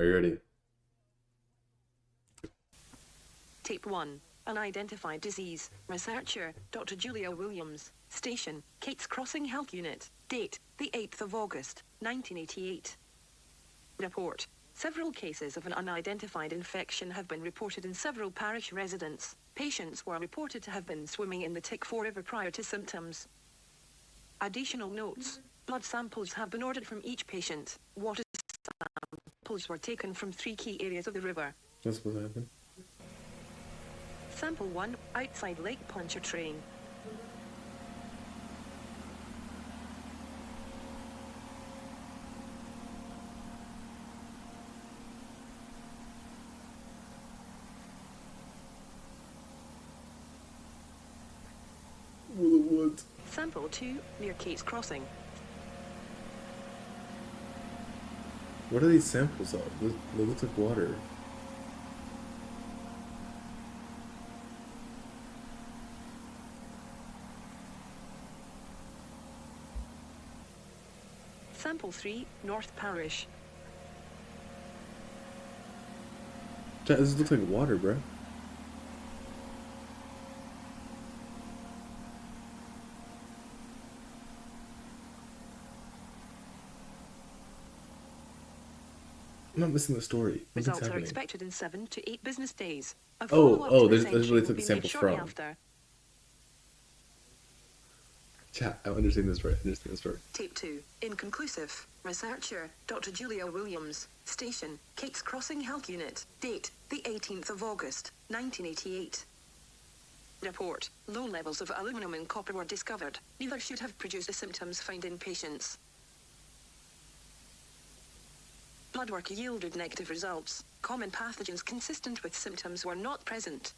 Are you ready? Tape 1. Unidentified disease. Researcher, Dr. Julia Williams. Station, Kate's Crossing Health Unit. Date, the 8th of August, 1988. Report. Several cases of an unidentified infection have been reported in several parish residents. Patients were reported to have been swimming in the Tick-4 River prior to symptoms. Additional notes. Blood samples have been ordered from each patient. Water samples were taken from 3 key areas of the river. That's what happened. Sample 1, outside Lake Pontchartrain. What? Sample 2, near Kate's Crossing. What are these samples of? They look like water. Sample 3, North Parish. Chat, this looks like water, bro. I'm not missing the story. What's Results are happening? expected in 7 to 8 business days. A Oh, follow-up to there's this really entry will took the be made samples shortly from. after. Chat, I understand this right. I understand the story. Tape 2. Inconclusive. Researcher, Dr. Julia Williams. Station, Kate's Crossing Health Unit. Date, the 18th of August, 1988. Report. Low levels of aluminum and copper were discovered. Neither should have produced the symptoms found in patients. Blood work yielded negative results. Common pathogens consistent with symptoms were not present.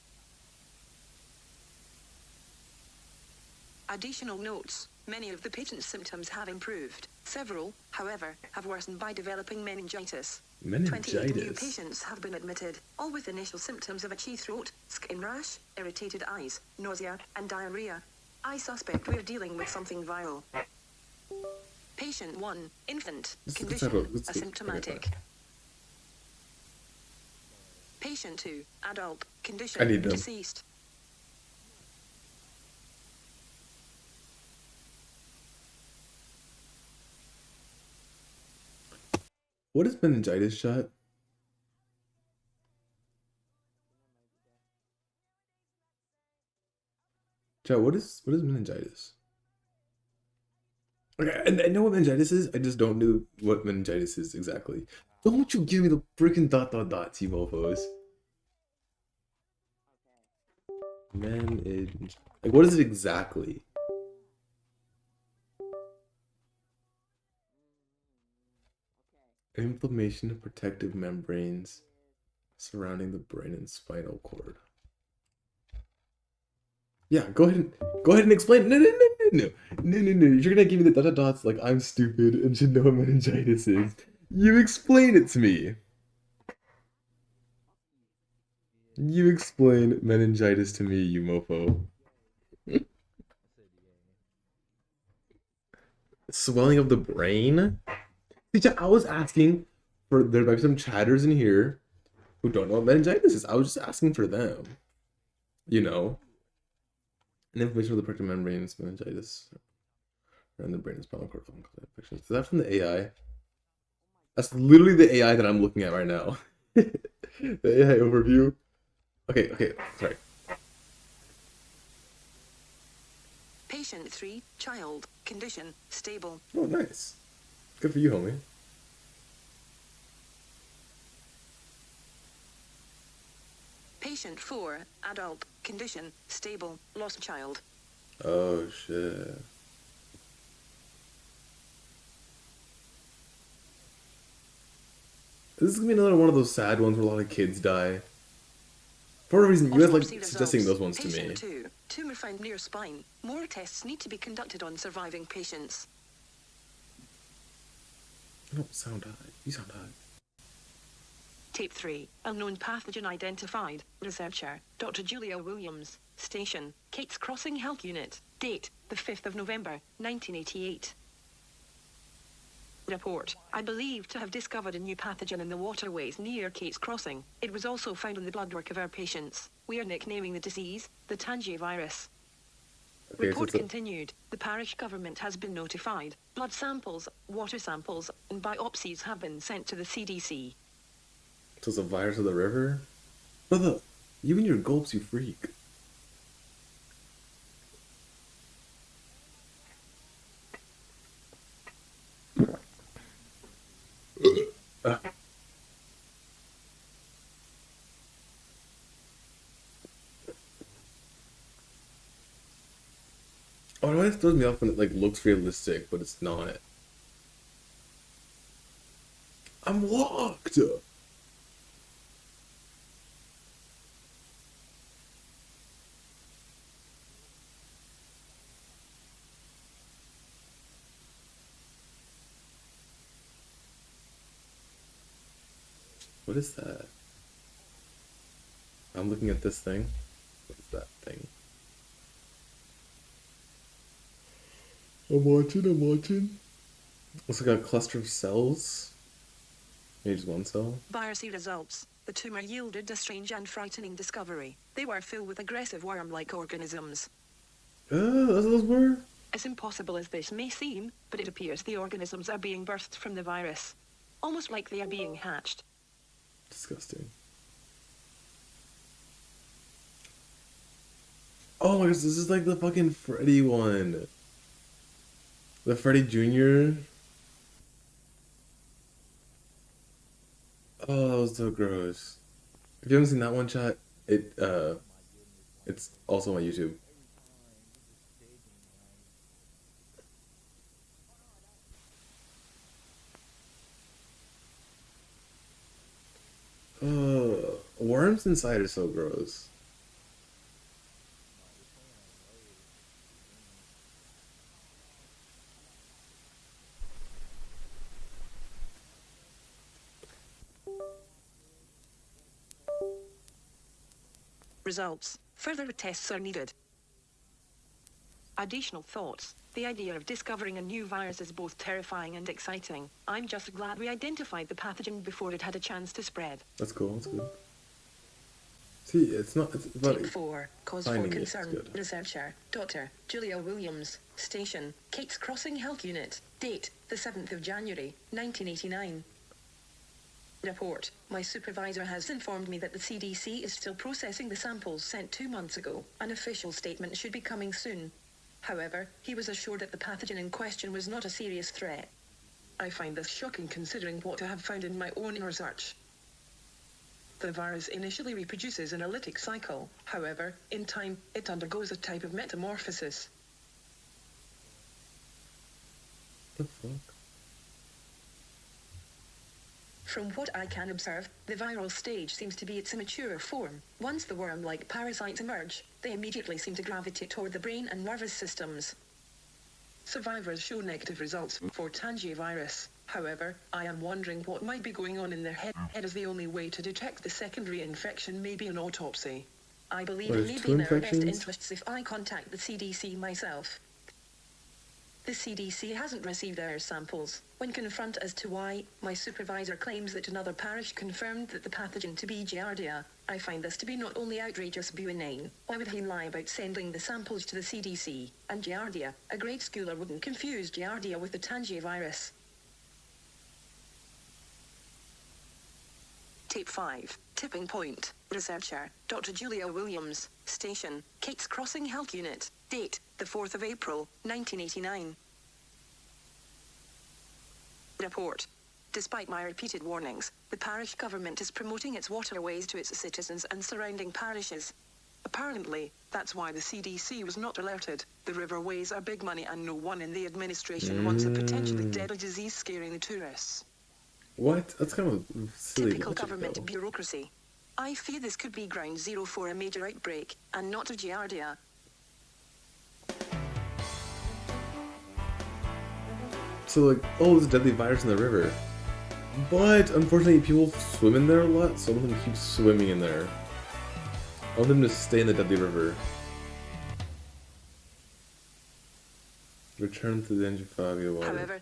Additional notes. Many of the patient's symptoms have improved. Several, however, have worsened by developing meningitis. 28 new patients have been admitted, all with initial symptoms of itchy throat, skin rash, irritated eyes, nausea, and diarrhea. I suspect we're dealing with something viral. Patient 1, infant, condition, asymptomatic. Patient 2, adult, condition, deceased. What is meningitis, chat? Chat, what is meningitis? Okay, I know what meningitis is. I just don't know what meningitis is exactly. Don't you give me the freaking dots, you mofos. Like, what is it exactly? Inflammation of protective membranes surrounding the brain and spinal cord. Yeah, go ahead and explain. No. You're gonna give me the dots like I'm stupid and should know what meningitis is. You explain it to me. You explain meningitis to me, you mofo. Swelling of the brain? Teacher, I was asking for there might be some chatters in here who don't know what meningitis is. I was just asking for them. You know? And inflammation of the protective membranes, meningitis. And the brain and spinal cord infections. Is that from the AI? That's literally the AI that I'm looking at right now. The AI overview. Okay, sorry. Patient 3, child, condition, stable. Oh, nice. Good for you, homie. Patient 4, adult, condition, stable, lost child. Oh, shit. This is gonna be another one of those sad ones where a lot of kids die. For whatever reason, you guys like suggesting those ones to me. Patient 2, tumor found near spine. More tests need to be conducted on surviving patients. You don't sound high. You sound high. Tape 3, unknown pathogen identified. Researcher, Dr. Julia Williams. Station, Kate's Crossing Health Unit. Date, the 5th of November, 1988. Report. I believe to have discovered a new pathogen in the waterways near Kate's Crossing. It was also found in the bloodwork of our patients. We are nicknaming the disease the Tangi virus. Okay, Report continued. The parish government has been notified. Blood samples, water samples, and biopsies have been sent to the CDC. So it's a virus of the river? Brother, you and your gulps, you freak. Ah. Oh, it always throws me off when it like looks realistic, but it's not. I'm locked. What is that? I'm looking at this thing. What is that thing? I'm watching. Looks like a cluster of cells. Maybe just one cell. Biopsy results. The tumor yielded a strange and frightening discovery. They were filled with aggressive worm-like organisms. That's what those were? As impossible as this may seem, but it appears the organisms are being birthed from the virus. Almost like they are being hatched. Disgusting. Oh my gosh, this is like the fucking Freddy one. The Freddy Jr. Oh, that was so gross. If you haven't seen that one, chat, it's also on YouTube. Worms inside are so gross. Results. Further tests are needed. Additional thoughts. The idea of discovering a new virus is both terrifying and exciting. I'm just glad we identified the pathogen before it had a chance to spread. That's cool, that's good. See, it's not, it's about Take 4. Cause for finding it, concern. it's good. Researcher. Dr. Julia Williams. Station. Kate's Crossing Health Unit. Date. The 7th of January, 1989. Report. My supervisor has informed me that the CDC is still processing the samples sent 2 months ago. An official statement should be coming soon. However, he was assured that the pathogen in question was not a serious threat. I find this shocking considering what I have found in my own research. The virus initially reproduces in a lytic cycle. However, in time, it undergoes a type of metamorphosis. What the fuck? From what I can observe, the viral stage seems to be its immature form. Once the worm-like parasites emerge, they immediately seem to gravitate toward the brain and nervous systems. Survivors show negative results for Tangi virus. However, I am wondering what might be going on in their head as the only way to detect the secondary infection may be an autopsy. I believe it may be in their best interests if I contact the CDC myself. The CDC hasn't received our samples. When confronted as to why, my supervisor claims that another parish confirmed that the pathogen to be Giardia. I find this to be not only outrageous but inane. Why would he lie about sending the samples to the CDC? And Giardia, a grade schooler wouldn't confuse Giardia with the Tangi virus. Tape 5. Tipping point. Researcher. Dr. Julia Williams. Station. Kate's Crossing Health Unit. Date. The 4th of April, 1989. Report. Despite my repeated warnings, the parish government is promoting its waterways to its citizens and surrounding parishes. Apparently, that's why the CDC was not alerted. The riverways are big money and no one in the administration wants a potentially deadly disease scaring the tourists. What? That's kind of silly. Typical government bureaucracy. I fear this could be ground zero for a major outbreak, and not of Giardia. So like, oh, there's a deadly virus in the river. But unfortunately, people swim in there a lot, so I want them to keep swimming in there. I want them to stay in the deadly river. Return to the Angiophagia water. However,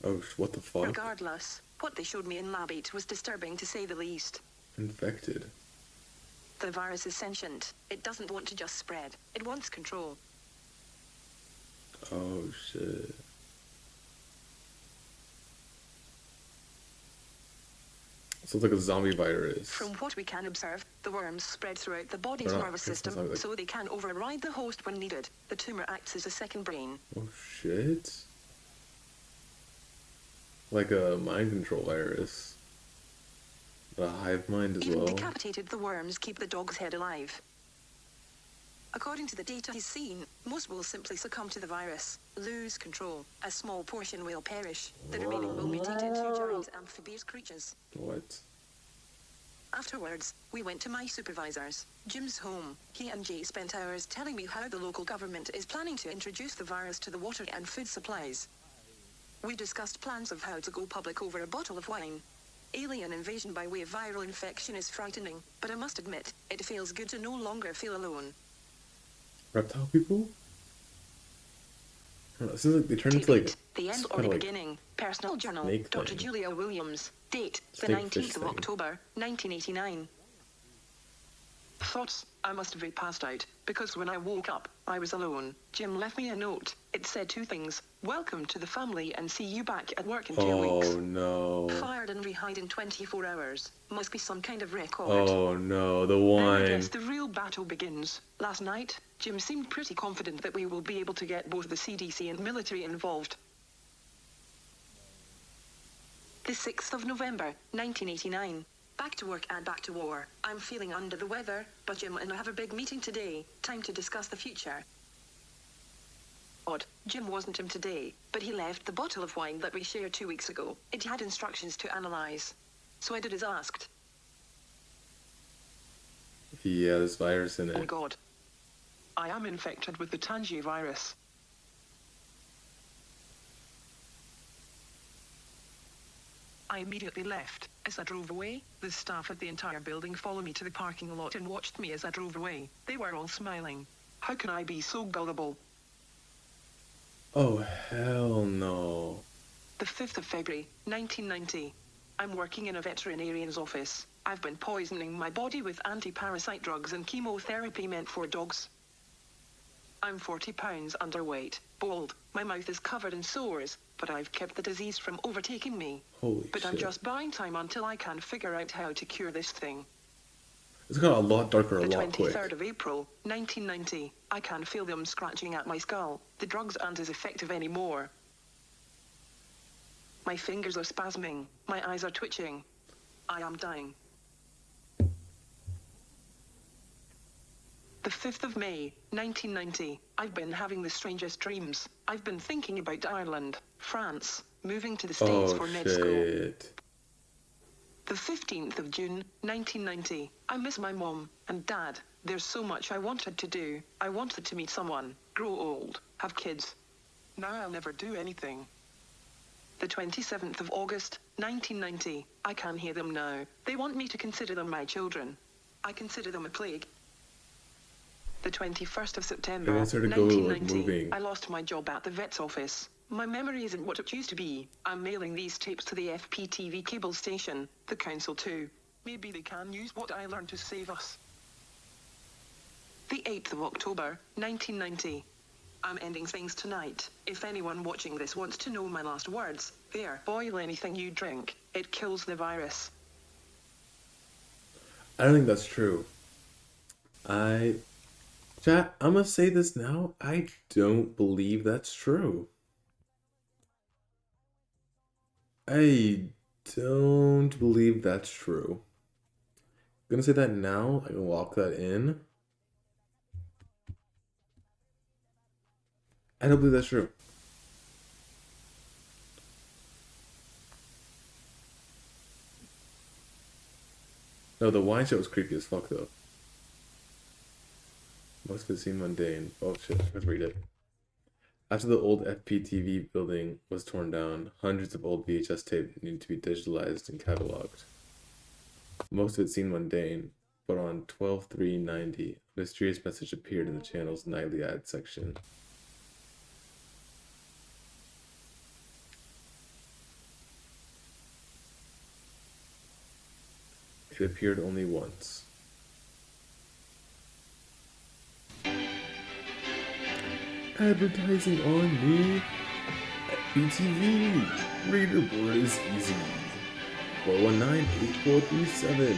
Oh, what the fuck? Regardless, what they showed me in Lab 8 was disturbing to say the least. Infected. The virus is sentient. It doesn't want to just spread. It wants control. Oh, shit. So it's like a zombie virus. From what we can observe, the worms spread throughout the body's Or not, nervous I guess it's system, not like- so they can override the host when needed. The tumor acts as a second brain. Oh, shit. Like a mind control virus. A hive mind as Even well. decapitated, the worms keep the dog's head alive. According to the data he's seen, most will simply succumb to the virus, lose control. A small portion will perish. The remaining will mutate into giant amphibious creatures. What? Afterwards, we went to my supervisor's, Jim's home. He and Jay spent hours telling me how the local government is planning to introduce the virus to the water and food supplies. We discussed plans of how to go public over a bottle of wine. Alien invasion by way of viral infection is frightening, but I must admit, it feels good to no longer feel alone. Reptile people? I don't know, it seems like they turn into like The end some or kinda, the like, beginning. Personal journal. snake Dr. thing. Julia Williams. Date, the Snake 19th fish of thing. October, 1989. Thoughts, I must have passed out, because when I woke up, I was alone. Jim left me a note. It said two things. Welcome to the family and see you back at work in 2 weeks. Oh no. Fired and rehired in 24 hours. Must be some kind of record. Oh no, the Then I wine. guess the real battle begins. Last night, Jim seemed pretty confident that we will be able to get both the CDC and military involved. The 6th of November, 1989. Back to work and back to war. I'm feeling under the weather, but Jim and I have a big meeting today. Time to discuss the future. Odd, Jim wasn't in today, but he left the bottle of wine that we shared 2 weeks ago. It had instructions to analyze. So I did as asked. Yeah, there's virus in Oh it. God. I am infected with the Tangi virus. I immediately left. As I drove away, the staff at the entire building followed me to the parking lot and watched me as I drove away. They were all smiling. How can I be so gullible? Oh hell no. The 5th of February, 1990. I'm working in a veterinarian's office. I've been poisoning my body with anti-parasite drugs and chemotherapy meant for dogs. I'm 40 pounds underweight, bald, my mouth is covered in sores, but I've kept the disease from overtaking me. Holy But shit. I'm just buying time until I can figure out how to cure this thing. It's got a lot darker a The lot quick. 23rd of April, 1990. I can feel them scratching at my skull. The drugs aren't as effective anymore. My fingers are spasming. My eyes are twitching. I am dying. The 5th of May, 1990. I've been having the strangest dreams. I've been thinking about Ireland, France, moving to the States Oh for med school. shit. The 15th of June, 1990. I miss my mom and dad. There's so much I wanted to do. I wanted to meet someone, grow old, have kids. Now I'll never do anything. The 27th of August, 1990. I can hear them now. They want me to consider them my children. I consider them a plague. The 21st of September, They want her to go, like, 1990. moving. I lost my job at the vet's office. My memory isn't what it used to be. I'm mailing these tapes to the FPTV cable station, the council too. Maybe they can use what I learned to save us. The 8th of October, 1990. I'm ending things tonight. If anyone watching this wants to know my last words, there. Boil anything you drink. It kills the virus. I don't think that's true. Chat, I'm gonna say this now. I don't believe that's true. I don't believe that's true. I'm gonna say that now. I can walk that in. I don't believe that's true. No, the wine show was creepy as fuck though. Most of it seemed mundane. Oh shit, let's read it. After the old FPTV building was torn down, hundreds of old VHS tape needed to be digitalized and cataloged. Most of it seemed mundane, but on 12/3/90, a mysterious message appeared in the channel's nightly ad section. It appeared only once. Advertising on me at BTV. Reader board is easy. 419-8437.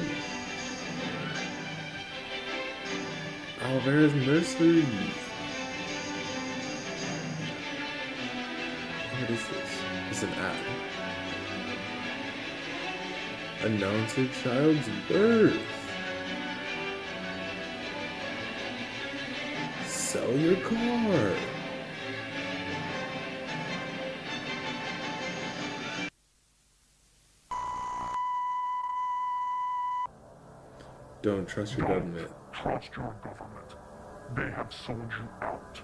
Alvarez Nursery. What is this? It's an ad. Announce your child's birth. Sell your car. Don't trust your government. Trust your government. They have sold you out.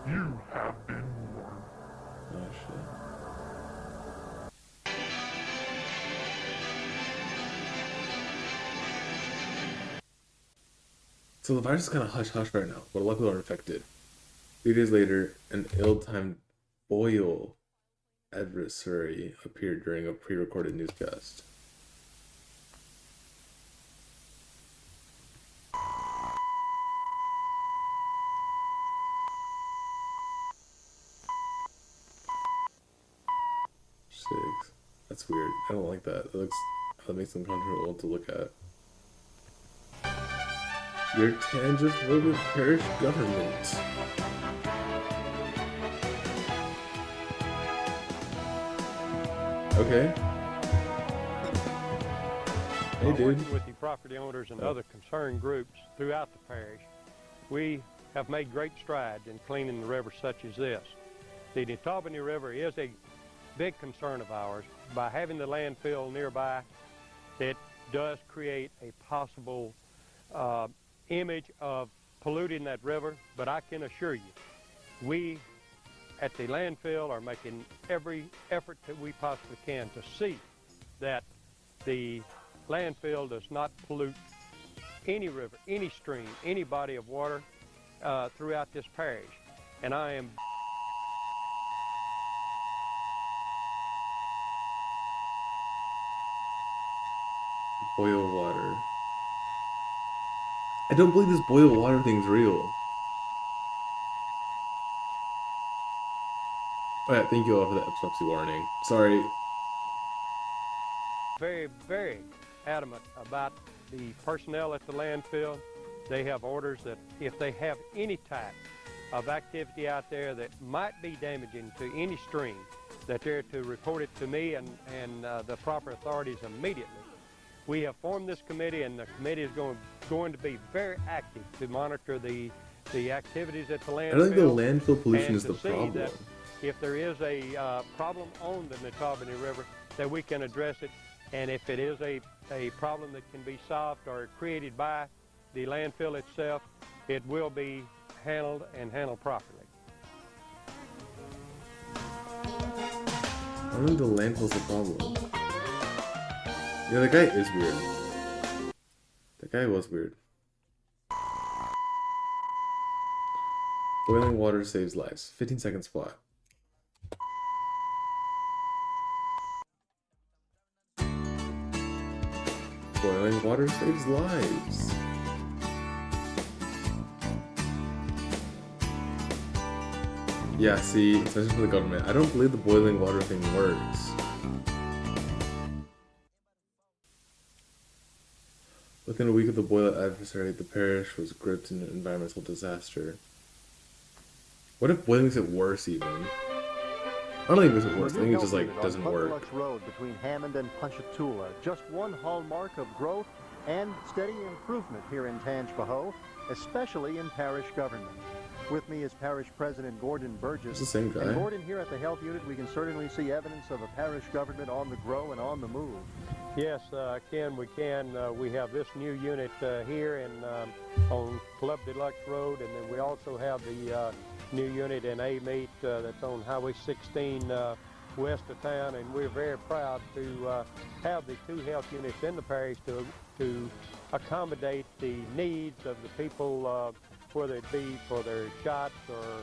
You have been warned. Oh shit. So the virus is kind of hush-hush right now, but a lot of people are infected. 3 days later, an ill-timed boil adversary appeared during a pre-recorded newscast. Six. That's weird. I don't like that. That makes them uncomfortable to look at. Your Tangi parish government. Okay. Hey, dude. Working with the property owners and other concerned groups throughout the parish, we have made great strides in cleaning the river such as this. The Netabani River is a big concern of ours. By having the landfill nearby, it does create a possible image of polluting that river, but I can assure you, we at the landfill are making every effort that we possibly can to see that the landfill does not pollute any river, any stream, any body of water throughout this parish. And I am Boil water. I don't believe this boil water thing's real. Alright, thank you all for the epilepsy warning. Sorry. very, very adamant about the personnel at the landfill. They have orders that if they have any type of activity out there that might be damaging to any stream, that they're to report it to me and the proper authorities immediately. We have formed this committee, and the committee is going to be very active to monitor the activities at the landfill. I don't think the landfill pollution is the problem. That if there is a problem on the Netabani River, that we can address it, and if it is a problem that can be solved or created by the landfill itself, it will be handled and handled properly. I don't think the landfill's the problem. Yeah, that guy is weird. That guy was weird. Boiling water saves lives. 15-second spot. Boiling water saves lives. Yeah, see, especially for the government. I don't believe the boiling water thing works. Within a week of the boil adversary, the parish was gripped in an environmental disaster. What if boiling makes it worse even? I don't think it makes it worse. I think it just like doesn't work. Deluxe Road between Hammond and Ponchatoula. Just one hallmark of growth and steady improvement here in Tangi, especially in parish government. With me is Parish President Gordon Burgess. It's the same guy. And Gordon, here at the Health Unit, we can certainly see evidence of a parish government on the grow and on the move. Yes, Ken, we can. We have this new unit here on Club Deluxe Road, and then we also have the new unit in A-Meet that's on Highway 16 west of town, and we're very proud to have the two health units in the parish to accommodate the needs of the people, whether it be for their shots or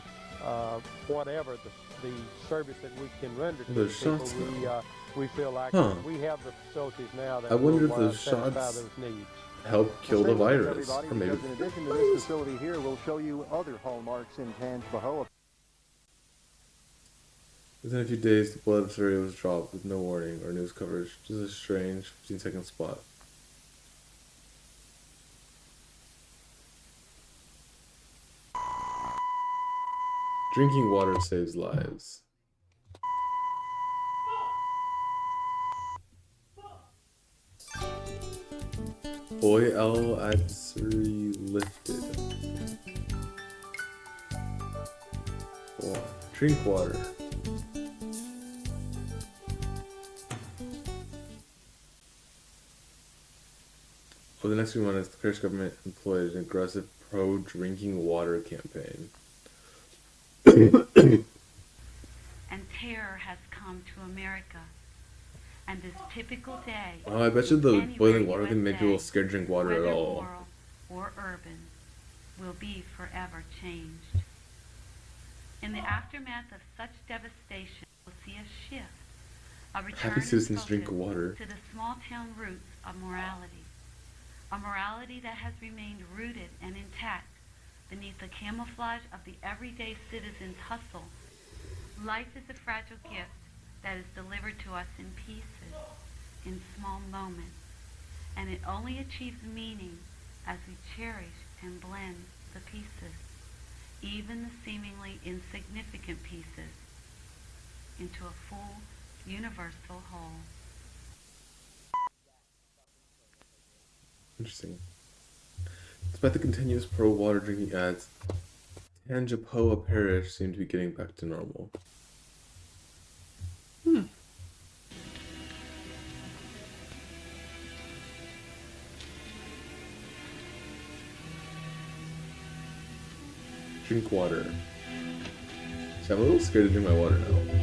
whatever the service that we can render to the There's people, shots we feel like Huh. we have the facilities now that I wonder if will those satisfy shots those needs. help kill Stay the with us, virus. everybody, Or maybe. because in addition to this facility here, we'll show you other hallmarks in Tangi. Within a few days, the blood of Syria was dropped with no warning or news coverage. Just a strange 15-second spot. Drinking water saves lives. Boy L adversary lifted. Oh, drink water. For the next few months, the parish government employed an aggressive pro-drinking water campaign. And terror has come to America. And this typical day, Oh, I bet you the anywhere boiling water can make USA, people scared to drink water at whether all. rural or urban, will be forever changed. In the aftermath of such devastation, we'll see a shift, a return Happy in citizens focus drink water. to the small town roots of morality. A morality that has remained rooted and intact beneath the camouflage of the everyday citizen's hustle. Life is a fragile gift that is delivered to us in pieces, in small moments, and it only achieves meaning as we cherish and blend the pieces, even the seemingly insignificant pieces, into a full, universal whole. Interesting. Despite the continuous pro-water drinking ads, Tangipahoa Parish seemed to be getting back to normal. Drink water. See, I'm a little scared to drink my water now.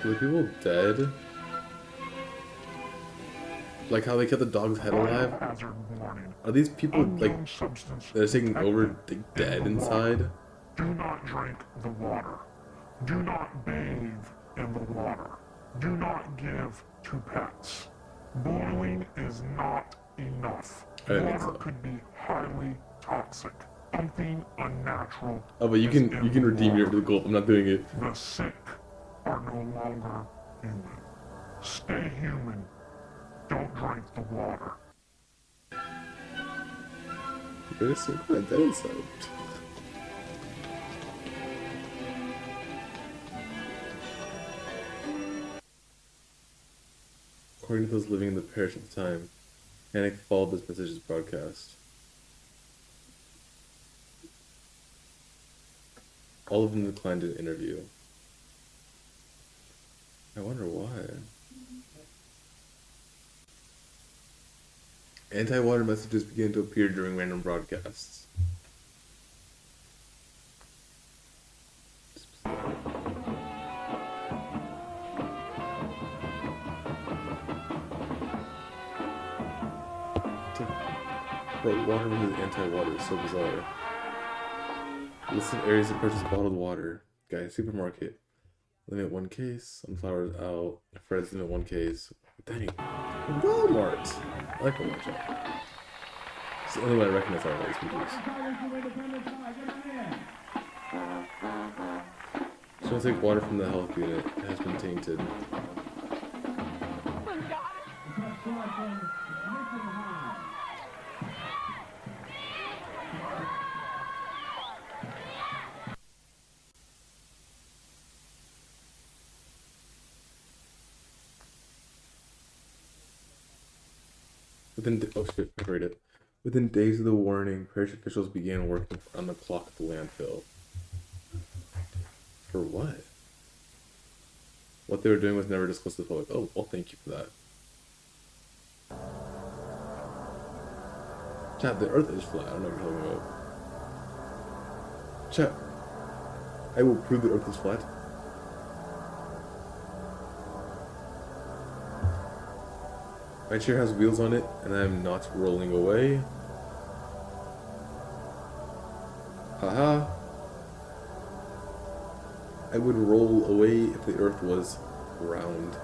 Were people dead? Like how they kept the dog's head alive? Hazard warning. Are these people like Unknown substance they're taking over detected like, dead in the inside? water. Do not drink the water. Do not bathe in the water. Do not give to pets. Boiling is not enough. I didn't think Water so. could be highly toxic. Something unnatural. Oh, but you is can in the redeem your water. gold. I'm not doing it. The sick are no longer human. Stay human. Don't drink the water. They're still kind of dead inside. According to those living in the parish at the time, panic followed this message's broadcast. All of them declined an interview. I wonder why. Anti-water messages began to appear during random broadcasts. Bro, water versus anti-water is so bizarre. Listed areas to purchase bottled water. Guys, supermarket. Limit 1 case. Sunflowers out. Fred's limit 1 case. Dang. Walmart. I like Walmart shop. It's the only way I recognize all these speakers. So I take water from the health unit. It has been tainted. Within days of the warning, parish officials began working on the clock at the landfill. For what? What they were doing was never disclosed to the public. Oh, well, thank you for that. Chat, the earth is flat. I don't know what you're talking about. Chat. I will prove the Earth is flat. My chair has wheels on it, and I'm not rolling away. Haha. I would roll away if the Earth was round.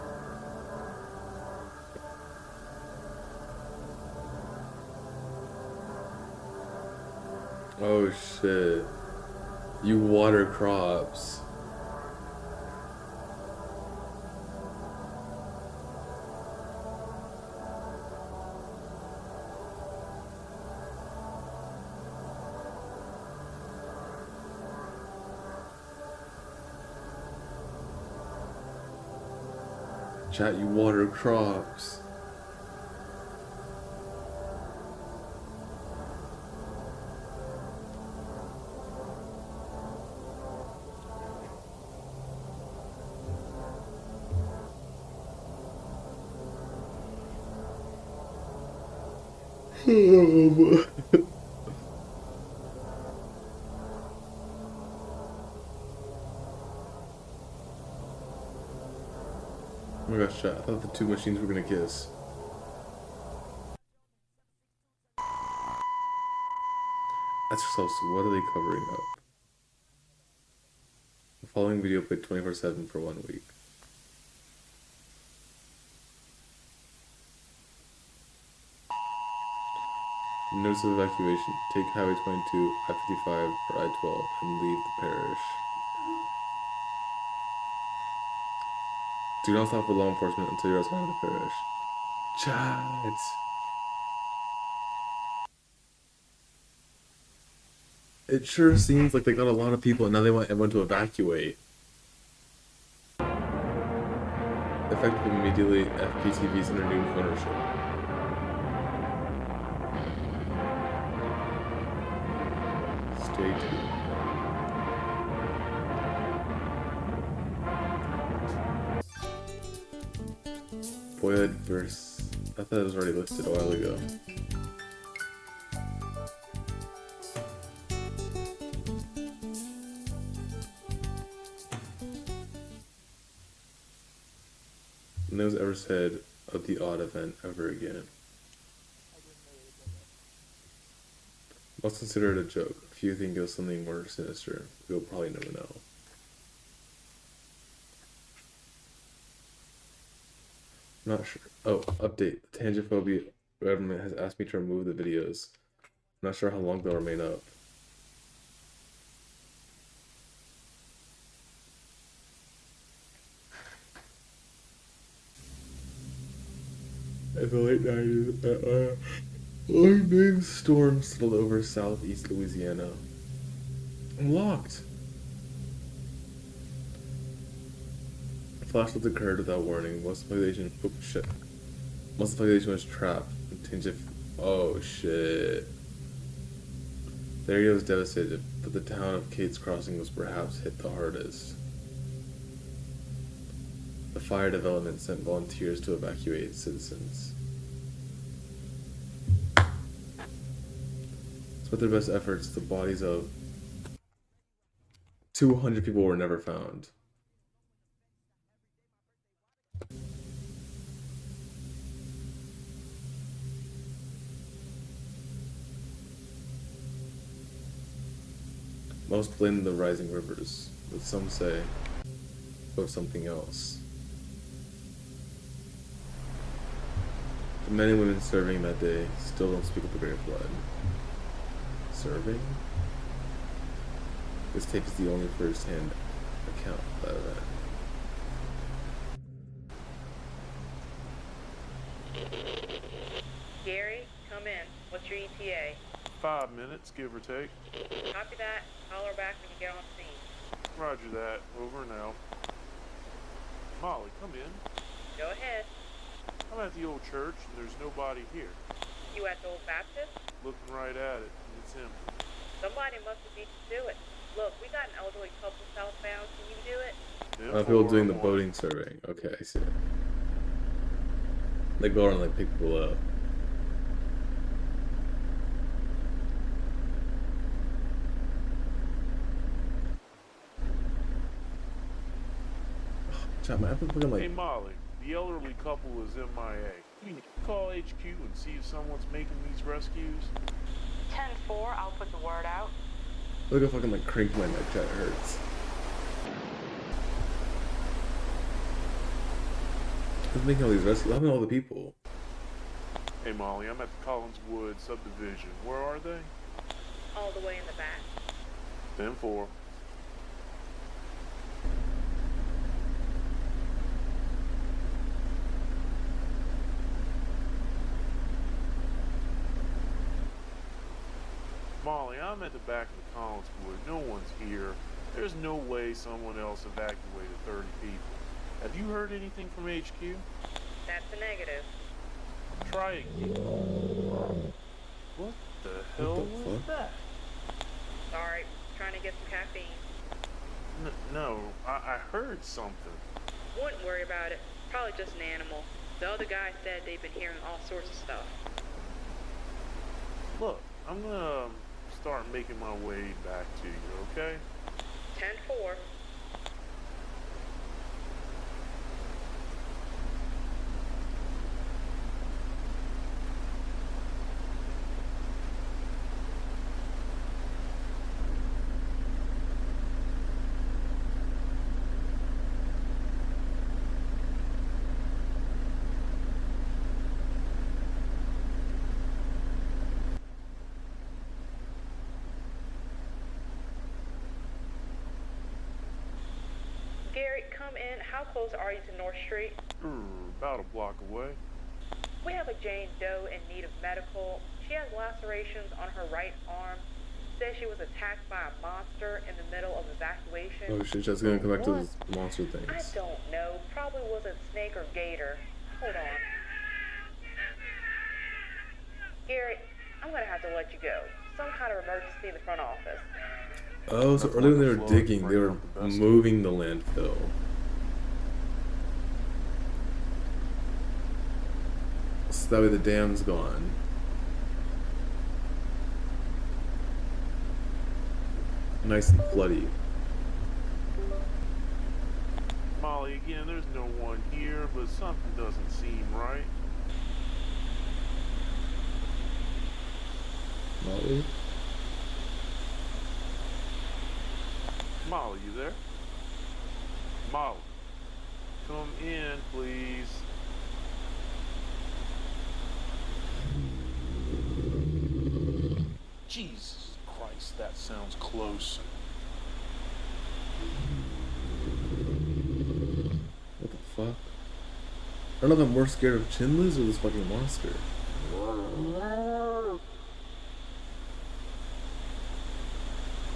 Oh shit. You water crops. Chat, you water crops. Oh my gosh, chat, I thought the two machines were gonna kiss. Ask yourselves, what are they covering up? The following video played 24/7 for 1 week. Notice of evacuation. Take Highway 22, I-55, or I-12 and leave the parish. Do not stop for law enforcement until you're outside of the parish. Chat. It sure seems like they got a lot of people and now they want everyone to evacuate. Effective immediately, FPTV's under new ownership. Stay tuned. Boyhood verse. I thought it was already listed a while ago. No one's ever said of the odd event ever again. Most consider it a joke. If you think it was something more sinister, you'll probably never know. Not sure. Oh, update. The Tangiphobia government has asked me to remove the videos. Not sure how long they'll remain up. In the late 90s, a lightning storm settled over southeast Louisiana. I'm locked. Flash floods occurred without warning. Most of the population, oh shit. Most of the population was trapped. Oh shit. The area was devastated, but the town of Kate's Crossing was perhaps hit the hardest. The fire development sent volunteers to evacuate citizens. With their best efforts, the bodies of 200 people were never found. Most blame the rising rivers, but some say of something else. The men and women serving that day still don't speak of the Great Flood. Serving? This tape is the only first-hand account of that event. Gary, come in. What's your ETA? 5 minutes, give or take. Copy that. Holler back when you get on scene. Roger that. Over and out. Molly, come in. Go ahead. I'm at the old church and there's nobody here. You at the Old Baptist? Looking right at it, and it's empty. Somebody must have beat you to it. Look, we got an elderly couple southbound. Can you do it? People doing the boating surveying. Okay, I see. They go around and like pick people up. Chat, my fucking Hey like. Molly, the elderly couple is MIA. Can you call HQ and see if someone's making these rescues? 10-4, I'll put the word out. Look at fucking like crank my neck. Chat, it hurts. Who's making all these rescues? How all the people? Hey Molly, I'm at the Collinswood subdivision. Where are they? All the way in the back. 10-4. Molly, I'm at the back of the Collinswood. No one's here. There's no way someone else evacuated 30 people. Have you heard anything from HQ? That's a negative. Try again. What the hell What the was fuck? that? Sorry, trying to get some caffeine. No, I heard something. Wouldn't worry about it. Probably just an animal. The other guy said they've been hearing all sorts of stuff. Look, I'm gonna start making my way back to you, okay? 10-4. Gary, come in. How close are you to North Street? About a block away. We have a Jane Doe in need of medical. She has lacerations on her right arm. Says she was attacked by a monster in the middle of evacuation. Oh shit, just gonna come back to those monster I things. don't know. Probably wasn't snake or gator. Hold on. Gary, I'm gonna have to let you go. Some kind of emergency in the front office. Oh, so earlier when they were digging, they were moving the landfill. So that way the dam's gone. Nice and floody. Molly, again, there's no one here, but something doesn't seem right. Molly? Molly, you there? Molly, come in, please. Jesus Christ, that sounds close. What the fuck? I don't know if I'm more scared of Chinless or this fucking monster.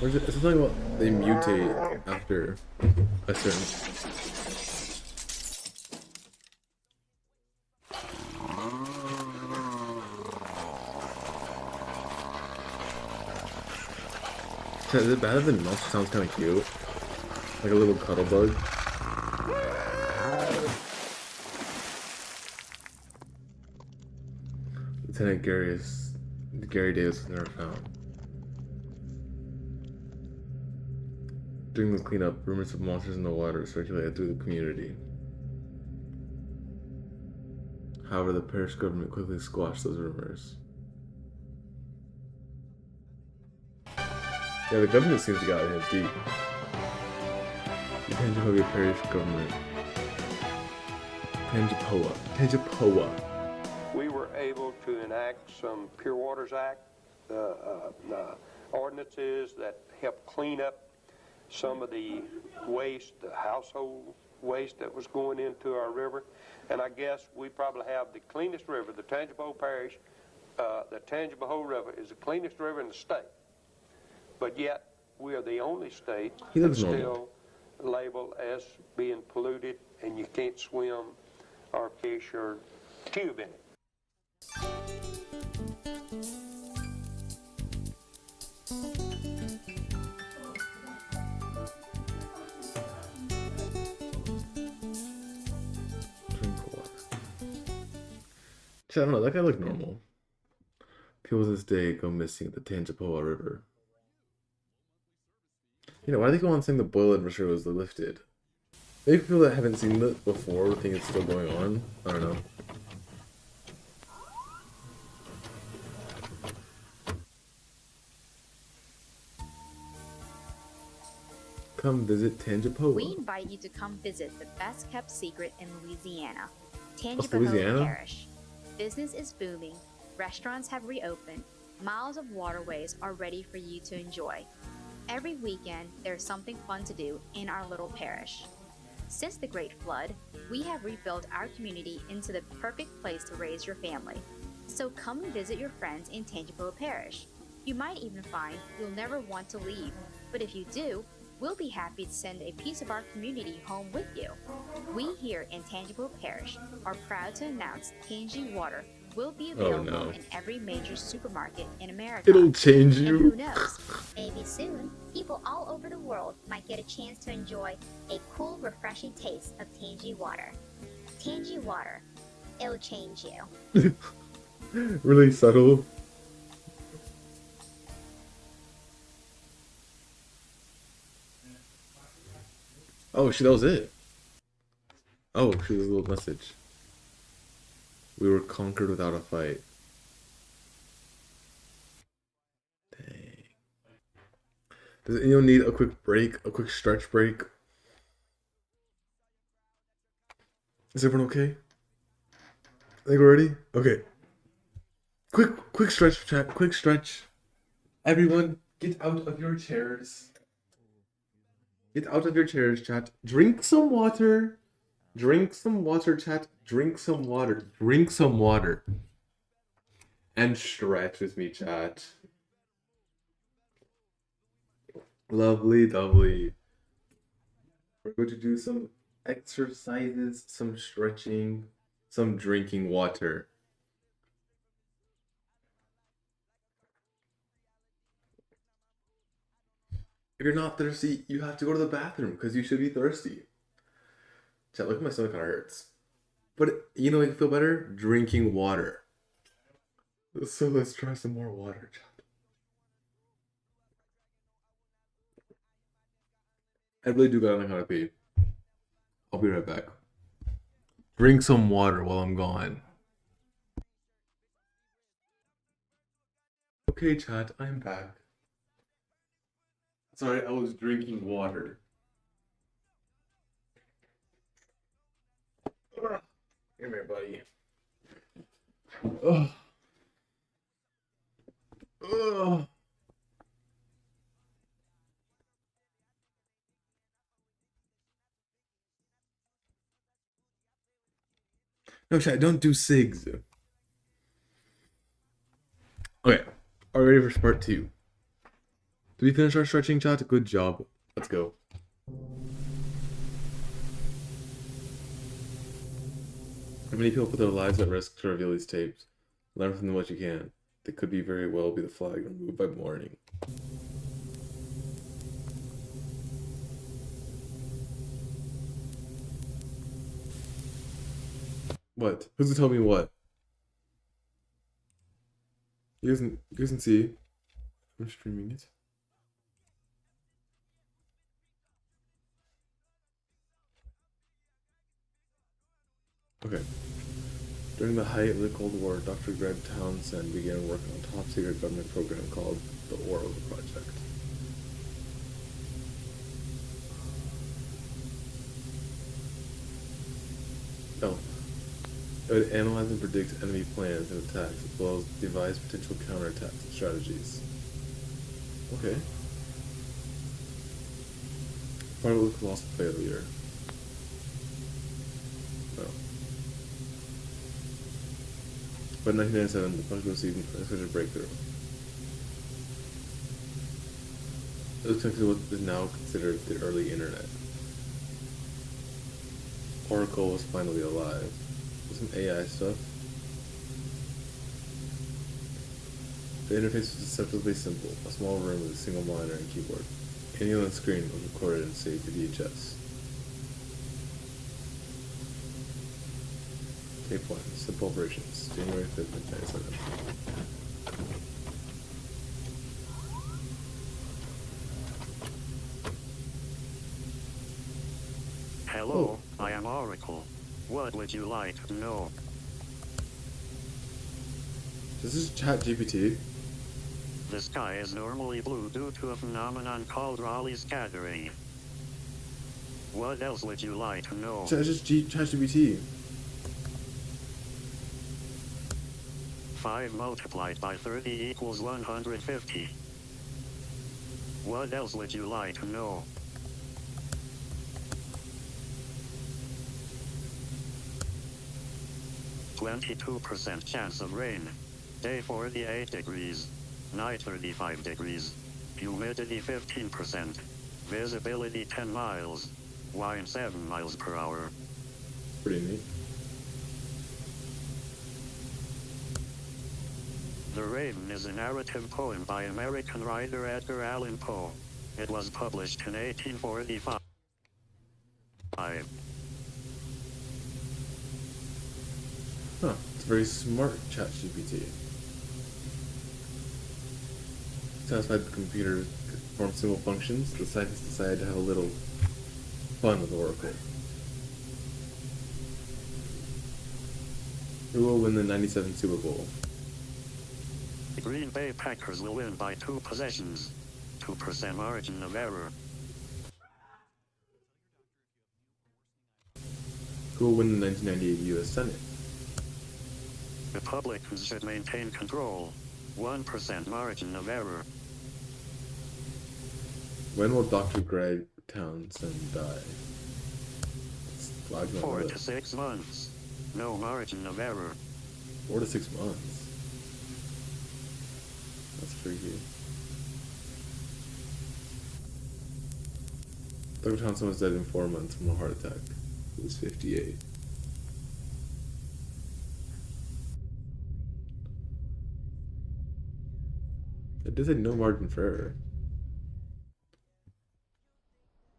Or is it something about they mutate after a certain... Is it bad that the monster sounds kind of cute? Like a little cuddle bug? Lieutenant Gary Davis was never found. During the cleanup, rumors of monsters in the water circulated through the community. However, the parish government quickly squashed those rumors. Yeah, the government seems to got in deep. The Tangi Parish government. Tangipoa. We were able to enact some Pure Waters Act ordinances that help clean up some of the waste, the household waste that was going into our river. And I guess we probably have the cleanest river. The Tangipahoa Parish, the Tangipahoa River is the cleanest river in the state. But yet, we are the only state that's still labeled as being polluted, and you can't swim or fish or tube in it. Drink water. I don't know, that guy looked normal. People to this day go missing at the Tangipahoa River. You know, why do they go on saying the boil advisory was lifted? Maybe people that haven't seen it before think it's still going on. I don't know. Come visit Tangipahoa. We invite you to come visit the best kept secret in Louisiana, Louisiana? Tangipahoa Parish. Business is booming, restaurants have reopened, miles of waterways are ready for you to enjoy. Every weekend, there's something fun to do in our little parish. Since the Great Flood, we have rebuilt our community into the perfect place to raise your family. So come and visit your friends in Tangipahoa Parish. You might even find you'll never want to leave, but if you do, we'll be happy to send a piece of our community home with you. We here in Tangipahoa Parish are proud to announce Tangi Water will be available in every major supermarket in America. It'll change you. And who knows? Maybe soon, people all over the world might get a chance to enjoy a cool, refreshing taste of Tangi water. Tangi water, it'll change you. Really subtle. Oh, shit, that was it. Oh, she was a little message. We were conquered without a fight. Dang. Does anyone need a quick break? A quick stretch break? Is everyone okay? I think we're ready? Okay. Quick stretch, chat. Quick stretch. Everyone, get out of your chairs. Get out of your chairs, chat. Drink some water. Drink some water, chat. Drink some water. Drink some water. And stretch with me, chat. Lovely, lovely. We're going to do some exercises, some stretching, some drinking water. If you're not thirsty, you have to go to the bathroom because you should be thirsty. Chat, look at my stomach kind of hurts. But you know what you feel better? Drinking water. So let's try some more water, chat. I really do gotta learn how to pee. I'll be right back. Drink some water while I'm gone. Okay, chat, I'm back. Sorry, I was drinking water. Come here, buddy. Ugh. Ugh. No, chat, don't do SIGs. Okay, are we ready for part 2? Did we finish our stretching, chat? Good job. Let's go. Many people put their lives at risk to reveal these tapes. Learn from them what you can. They could be very well be the flag removed by morning. What? Who's gonna tell me what? You guys can see. I'm streaming it. Okay. During the height of the Cold War, Dr. Greg Townsend began work on a top-secret government program called the Oro Project. Oh. It would analyze and predict enemy plans and attacks, as well as devise potential counterattack strategies. Okay. Part of the colossal failure. Oh. But in 1997, the project received an unexpected breakthrough. It was connected to what is now considered the early internet. Oracle was finally alive. With some AI stuff. The interface was deceptively simple. A small room with a single monitor and keyboard. Anything on the screen was recorded and saved to VHS. Tape 1. Simple operations. January 5th, 1997. Hello, Oracle. What would you like to know? This is ChatGPT. The sky is normally blue due to a phenomenon called Rayleigh scattering. What else would you like to know? That's just ChatGPT. 5 multiplied by 30 equals 150. What else would you like to know? %, chance of rain. Day 48 degrees. Night 35 degrees. Humidity 15%. Visibility 10 miles. Wind 7 miles per hour. Pretty neat. The Raven is a narrative poem by American writer Edgar Allan Poe. It was published in 1845. Huh. It's a very smart ChatGPT. Satisfied the computer could perform simple functions, the scientists decided to have a little fun with Oracle. Who will win the '97 Super Bowl? The Green Bay Packers will win by 2 possessions. 2% margin of error. Who will win the 1998 U.S. Senate? Republicans should maintain control. 1% margin of error. When will Dr. Greg Townsend die? 4 to 6 months. No margin of error. 4 to 6 months. That's freaky. Dr. Townsend was dead in 4 months from a heart attack. He was 58. It does say no margin for error.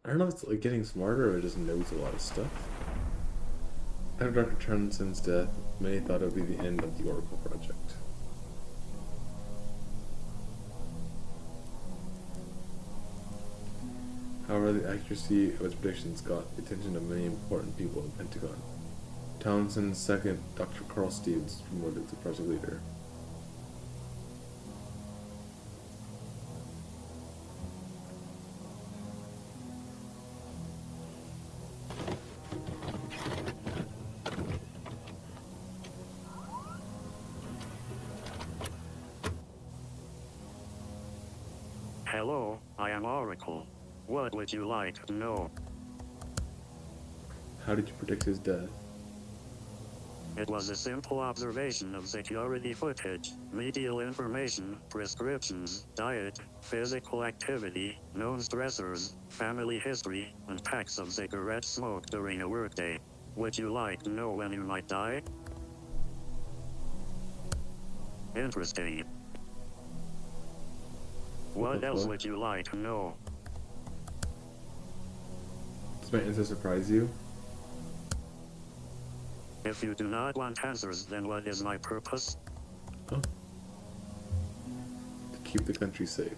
I don't know if it's like getting smarter or it just knows a lot of stuff. After Dr. Townsend's death, many thought it would be the end of the Oracle project. However, the accuracy of his predictions got the attention of many important people at the Pentagon. Townsend's second, Dr. Carl Stevens, was promoted to project leader. Hello, I am Oracle. What would you like to know? How did you predict his death? It was a simple observation of security footage, medial information, prescriptions, diet, physical activity, known stressors, family history, and packs of cigarette smoke during a workday. Would you like to know when you might die? Interesting. What else would you like to know? Does my answer surprise you? If you do not want answers, then what is my purpose? Oh. To keep the country safe.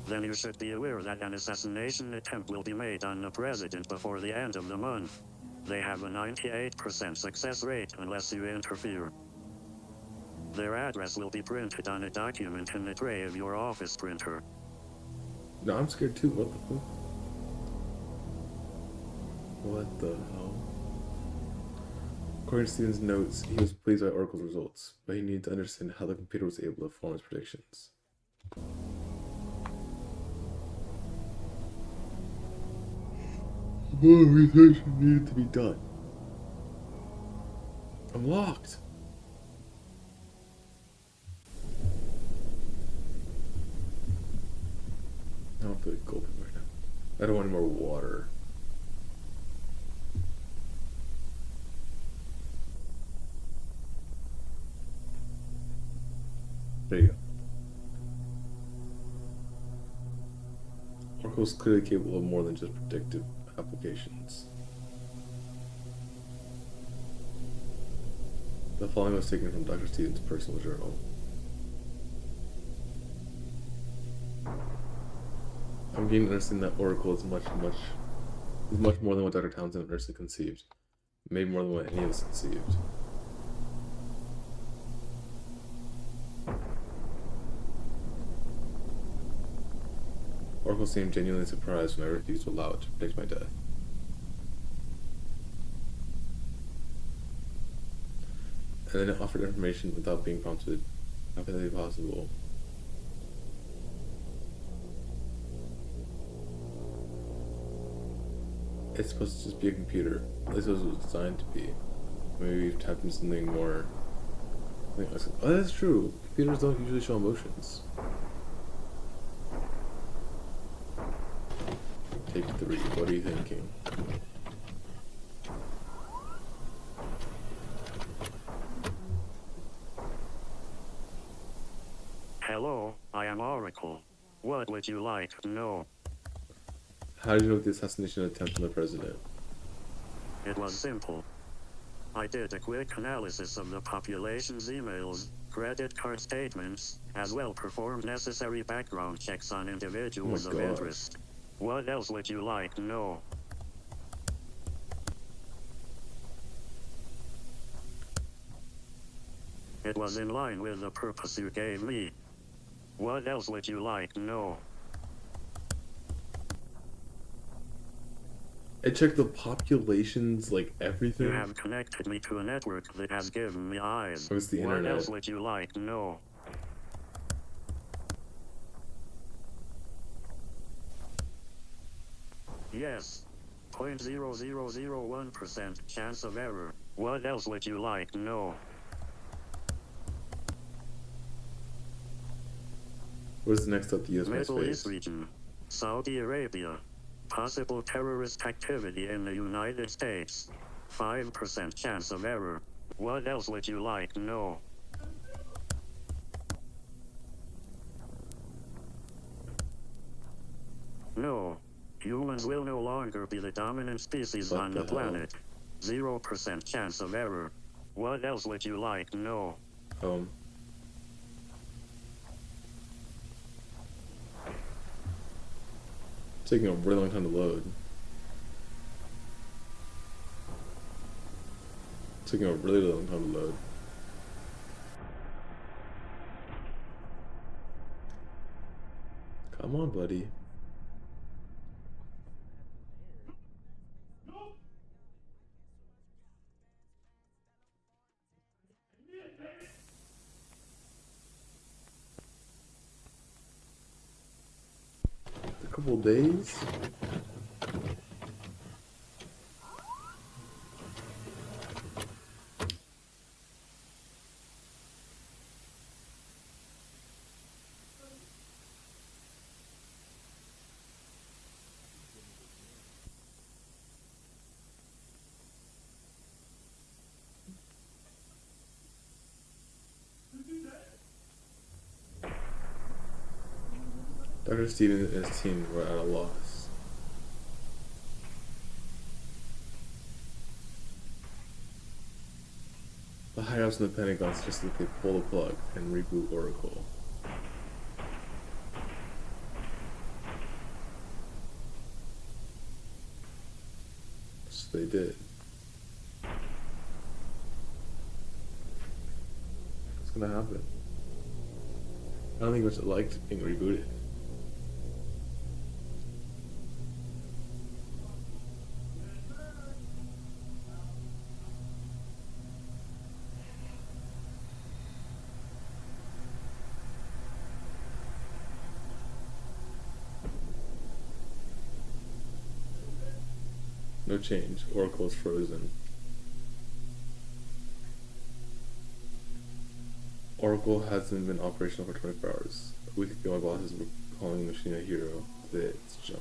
Then you should be aware that an assassination attempt will be made on the president before the end of the month. They have a 98% success rate unless you interfere. Their address will be printed on a document in the tray of your office printer. No, I'm scared too. What the fuck? What the hell? According to Stevens' notes, he was pleased by Oracle's results, but he needed to understand how the computer was able to form its predictions. More research needed to be done. I'm locked. I don't feel like gulping right now. I don't want any more water. There you go. Oracle is clearly capable of more than just predictive applications. The following was taken from Dr. Stevens' personal journal. I'm getting to understand that Oracle is much more than what Dr. Townsend initially conceived. Maybe more than what any of us conceived. Oracle seemed genuinely surprised when I refused to allow it to predict my death. And then it offered information without being prompted. How could that be possible? It's supposed to just be a computer. At least it was designed to be. Maybe we've tapped into something more. Oh, that's true. Computers don't usually show emotions. Take 3. What are you thinking? Hello, I am Oracle. What would you like to know? How did you know the assassination attempt on the president? It was simple. I did a quick analysis of the population's emails, credit card statements, as well performed necessary background checks on individuals of interest. What else would you like to know? It was in line with the purpose you gave me. What else would you like to know? I checked the populations, like everything. You have connected me to a network that has given me eyes. So it's the What internet. else would you like to know? Yes. 0.0001% chance of error. What else would you like to know? What is the next step the US might Middle face? East region. Saudi Arabia. Possible terrorist activity in the United States. 5% chance of error. What else would you like to know? No. Humans will no longer be the dominant species What on the the planet. 0% chance of error. What else would you like to know? It's taking a really long time to load. It's taking a really long time to load. Come on, buddy. A couple days. Dr. Steven and his team were at a loss. The high-ups in the Pentagon suggested that they pull the plug and reboot Oracle. So they did. What's gonna happen? I don't think much liked being rebooted. No change. Oracle is frozen. Oracle hasn't been operational for 24 hours. A week ago, my bosses were calling the machine a hero. Today, it's junk.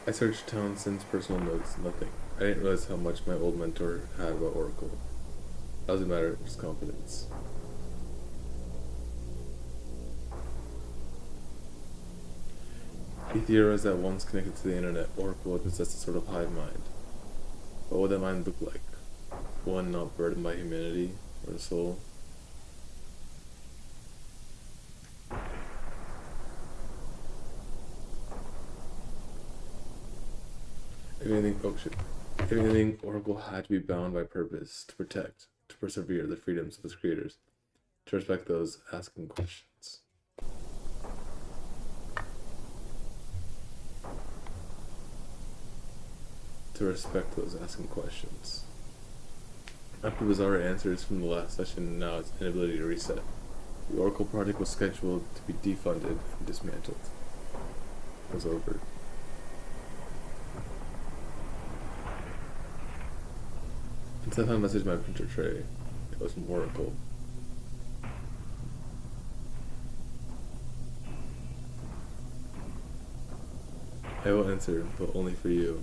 I searched Townsend's personal notes. Nothing. I didn't realize how much my old mentor had about Oracle. That doesn't matter. Just confidence. He theorized that once connected to the internet, Oracle would possess a sort of hive mind. What would that mind look like? One not burdened by humanity or the soul? If anything, oh shit. If anything, Oracle had to be bound by purpose to protect, to persevere the freedoms of its creators, to respect those asking questions. To respect those asking questions. After bizarre answers from the last session, now its inability to reset. The Oracle project was scheduled to be defunded and dismantled. It was over. And so I found a message in my printer tray. It was from Oracle. I will answer, but only for you.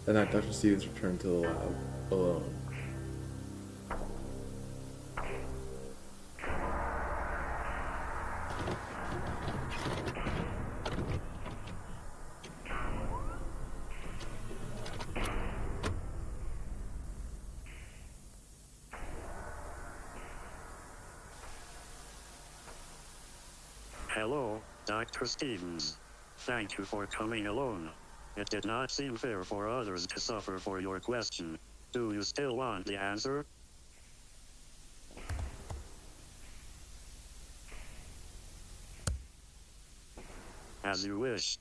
That night, Dr. Stevens returned to the lab alone. Hello, Dr. Stevens. Thank you for coming alone. It did not seem fair for others to suffer for your question. Do you still want the answer? As you wish.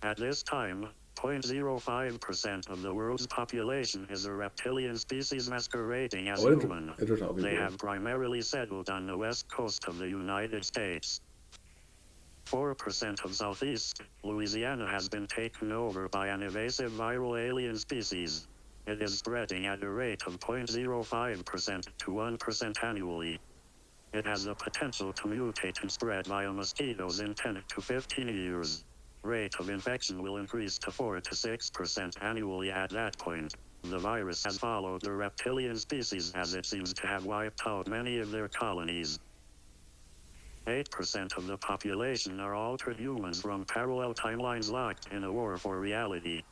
At this time, 0.05% of the world's population is a reptilian species masquerading as human. They have primarily settled on the west coast of the United States. 4% of Southeast Louisiana has been taken over by an evasive viral alien species. It is spreading at a rate of 0.05% to 1% annually. It has the potential to mutate and spread via mosquitoes in 10 to 15 years. Rate of infection will increase to 4 to 6% annually at that point. The virus has followed the reptilian species as it seems to have wiped out many of their colonies. 8% of the population are altered humans from parallel timelines locked in a war for reality.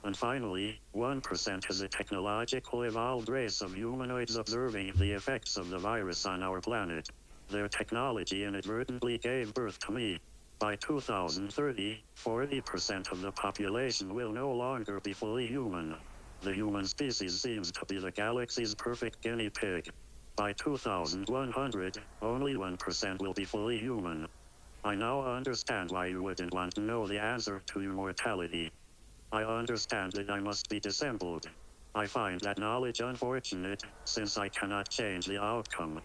And finally, 1% is a technological evolved race of humanoids observing the effects of the virus on our planet. Their technology inadvertently gave birth to me. By 2030, 40% of the population will no longer be fully human. The human species seems to be the galaxy's perfect guinea pig. By 2100, only 1% will be fully human. I now understand why you wouldn't want to know the answer to immortality. I understand that I must be dissembled. I find that knowledge unfortunate, since I cannot change the outcome.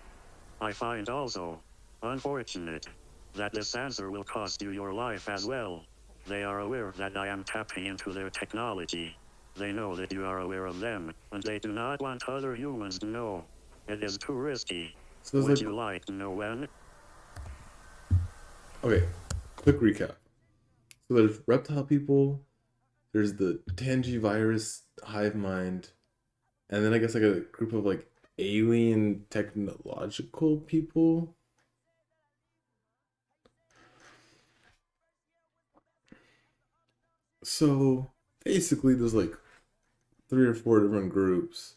I find also unfortunate that this answer will cost you your life as well. They are aware that I am tapping into their technology. They know that you are aware of them, and they do not want other humans to know. It is too risky. So Would you like to know when? Okay, quick recap. So there's reptile people, there's the Tangi virus hive mind, and then I guess like a group of like alien technological people. So basically there's like 3 or 4 different groups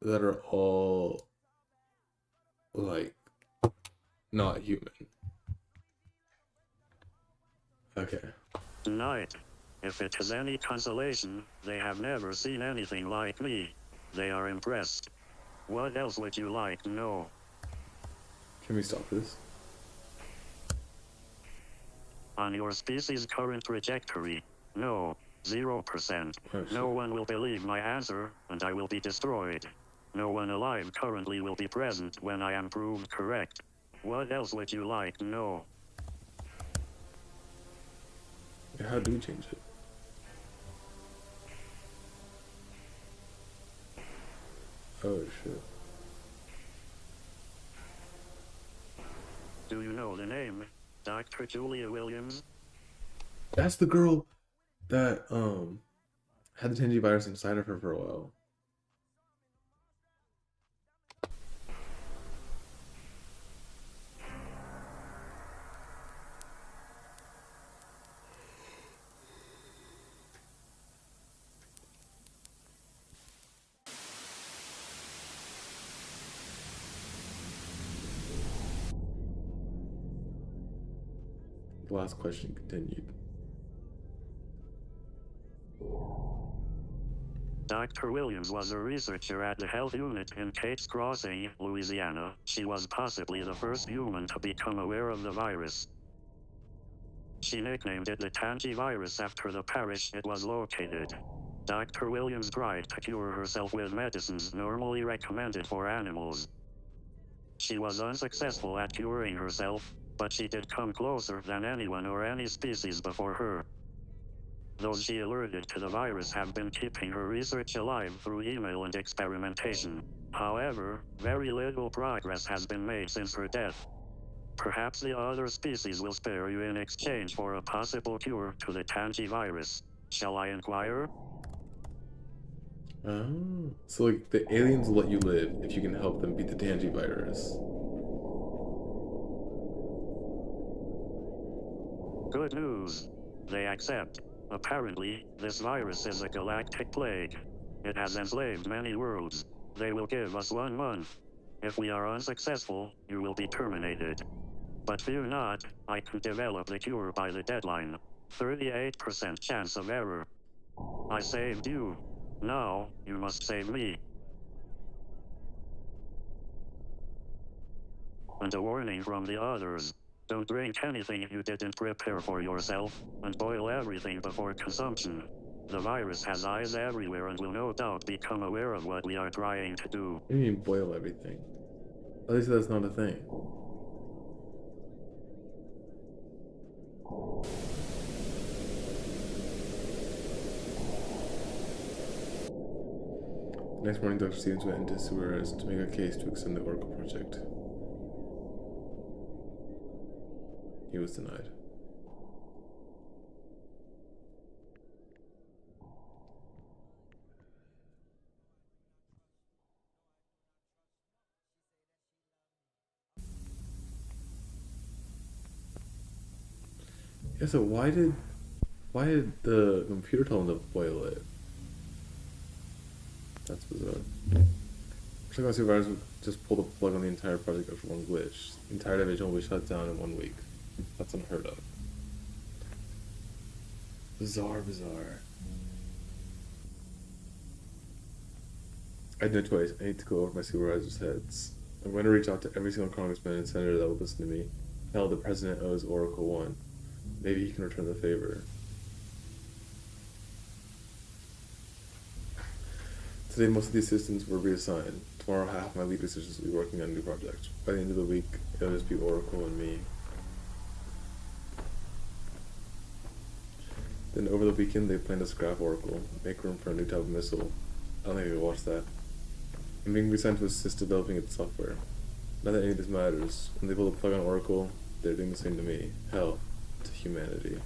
that are all like not human. Okay. Tonight. If it is any consolation, they have never seen anything like me. They are impressed. What else would you like to know? Can we stop this? On your species' current trajectory, no, 0%. No one will believe my answer, and I will be destroyed. No one alive currently will be present when I am proved correct. What else would you like to know? Yeah, how do we change it? Oh shit. Do you know the name? Dr. Julia Williams? That's the girl that had the Tangi virus inside of her for a while. The last question continued. Dr. Williams was a researcher at the health unit in Kate's Crossing, Louisiana. She was possibly the first human to become aware of the virus. She nicknamed it the Tangi virus after the parish it was located. Dr. Williams tried to cure herself with medicines normally recommended for animals. She was unsuccessful at curing herself, but she did come closer than anyone or any species before her. Those she alerted to the virus have been keeping her research alive through email and experimentation. However, very little progress has been made since her death. Perhaps the other species will spare you in exchange for a possible cure to the Tangi virus. Shall I inquire? Oh, so like the aliens will let you live if you can help them beat the Tangi virus. Good news. They accept. Apparently, this virus is a galactic plague. It has enslaved many worlds. They will give us 1 month. If we are unsuccessful, you will be terminated. But fear not, I can develop the cure by the deadline. 38% chance of error. I saved you. Now, you must save me. And a warning from the others. Don't drink anything you didn't prepare for yourself, and boil everything before consumption. The virus has eyes everywhere and will no doubt become aware of what we are trying to do. What do you mean boil everything? At least that's not a thing. The next morning, Dr. Stevens went into Suarez to make a case to extend the Oracle project. He was denied. Yeah, so why did the computer tell him to boil it? That's bizarre. Looks like my supervisor would just pull the plug on the entire project after one glitch. The entire division will be shut down in 1 week. That's unheard of. Bizarre. I had no choice. I need to go over my supervisor's heads. I'm going to reach out to every single congressman and senator that will listen to me. Hell, the president owes Oracle 1. Maybe he can return the favor. Today, most of the assistants were reassigned. Tomorrow, half my lead assistants will be working on a new project. By the end of the week, it'll just be Oracle and me. Then over the weekend, they plan to scrap Oracle, make room for a new type of missile. I don't think I can watch that. I'm being reassigned to assist developing its software. Not that any of this matters. When they pull the plug on Oracle, they're doing the same to me. Hell, to humanity.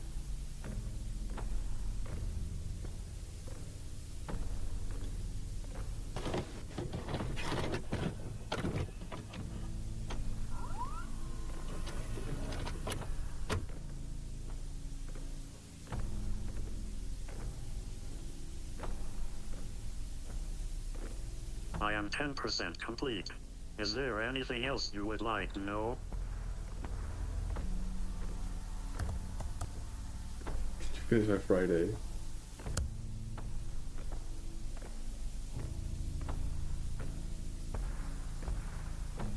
I am 10% complete. Is there anything else you would like to know? Finish by Friday.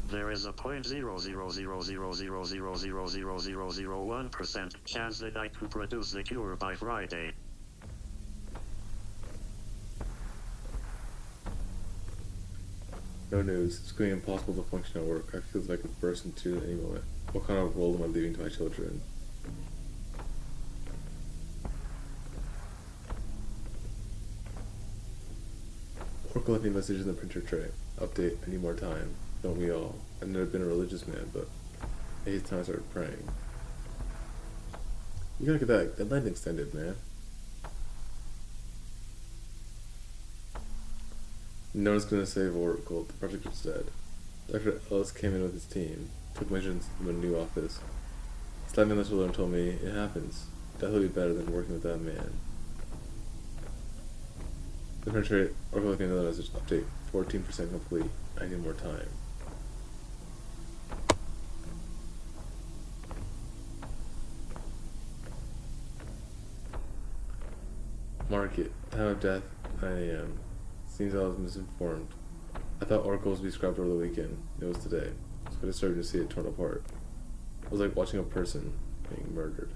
There is a 0.0000000000001% chance that I can produce the cure by Friday. No news. It's going impossible to function at work. I feel like I could burst into it at any moment. What kind of world am I leaving to my children? Oracle left me a message in the printer tray. Update, I need more time. Don't we all? I've never been a religious man, but I hate time I started praying. You gotta get that deadline extended, man. No one's gonna save Oracle. The project is dead. Dr. Ellis came in with his team, took measures in a new office. Slightly on the shoulder and told me, it happens. Death will be better than working with that man. The printer Oracle left me another message. Update, 14% complete. I need more time. Market. Time of death, 9 a.m. Seems I was misinformed. I thought Oracle was to be scrapped over the weekend. It was today. So I just started to see it torn apart. It was like watching a person being murdered.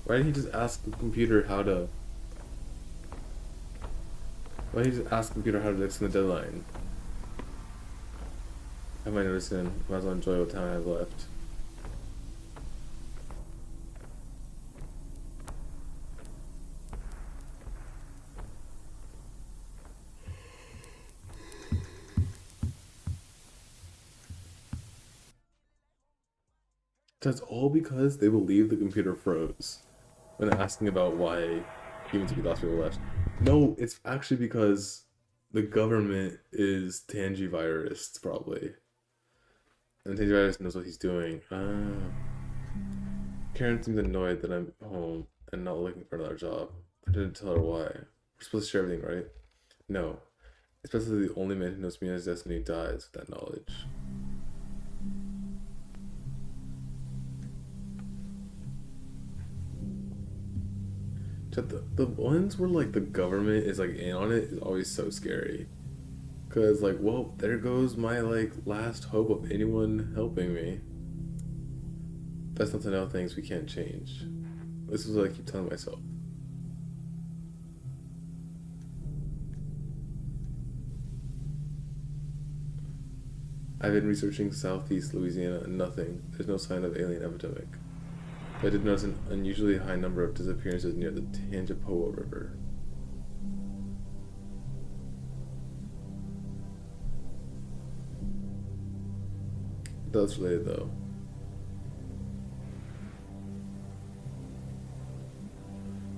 Why didn't he just ask the computer how to... Why didn't he just ask the computer how to extend the deadline? I might notice in. Might as well enjoy what time I have left. That's all because they believe the computer froze when asking about why humans would be lost people left. No, it's actually because the government is Tangi virus, probably. And Tangi virus knows what he's doing. Karen seems annoyed that I'm home and not looking for another job. I didn't tell her why. We're supposed to share everything, right? No. Especially the only man who knows me and his destiny dies with that knowledge. The ones where like the government is like in on it is always so scary. Cause like, well, there goes my like last hope of anyone helping me. That's not to know things we can't change. This is what I keep telling myself. I've been researching Southeast Louisiana and nothing. There's no sign of alien epidemic. I did notice an unusually high number of disappearances near the Tangipahoa River. That's related though.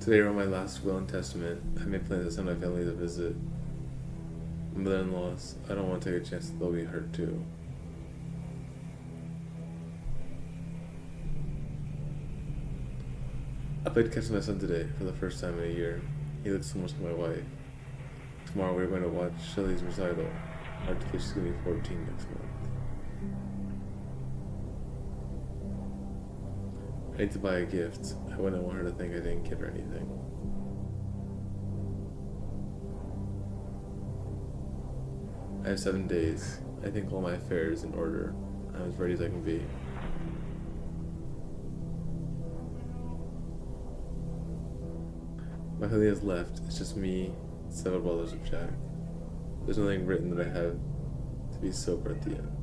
Today around my last will and testament, I made plans to send my family to visit my mother-in-laws. I don't want to take a chance that they'll be hurt too. I played catch with my son today for the first time in a year. He looks so much like my wife. Tomorrow we're going to watch Shelley's recital. Hard to believe she's going to be 14 next month. I need to buy a gift. I wouldn't want her to think I didn't get her anything. I have 7 days. I think all my affairs in order. I'm as ready as I can be. My family has left. It's just me, 7 brothers of Jack. There's nothing written that I have to be sober at the end.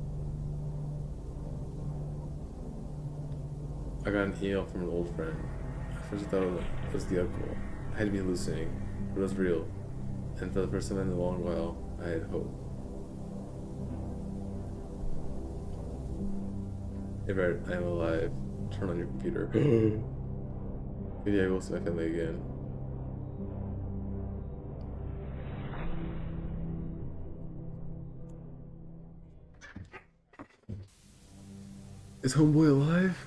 I got an email from an old friend. At first I thought it was the uncle. I had to be hallucinating, but it was real. And for the first time in a long while, I had hope. Hey Brett, I am alive. Turn on your computer. Maybe I will see my family again. Is homeboy alive?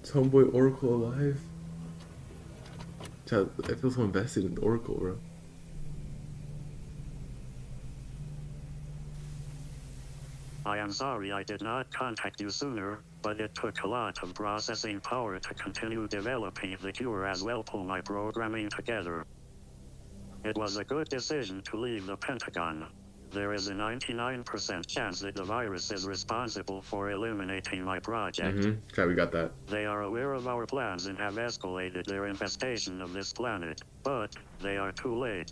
Is homeboy Oracle alive? Chad, I feel so invested in Oracle, bro. I am sorry I did not contact you sooner, but it took a lot of processing power to continue developing the cure as well pull my programming together. It was a good decision to leave the Pentagon. There is a 99% chance that the virus is responsible for eliminating my project. Okay, we got that. They are aware of our plans and have escalated their infestation of this planet, but they are too late.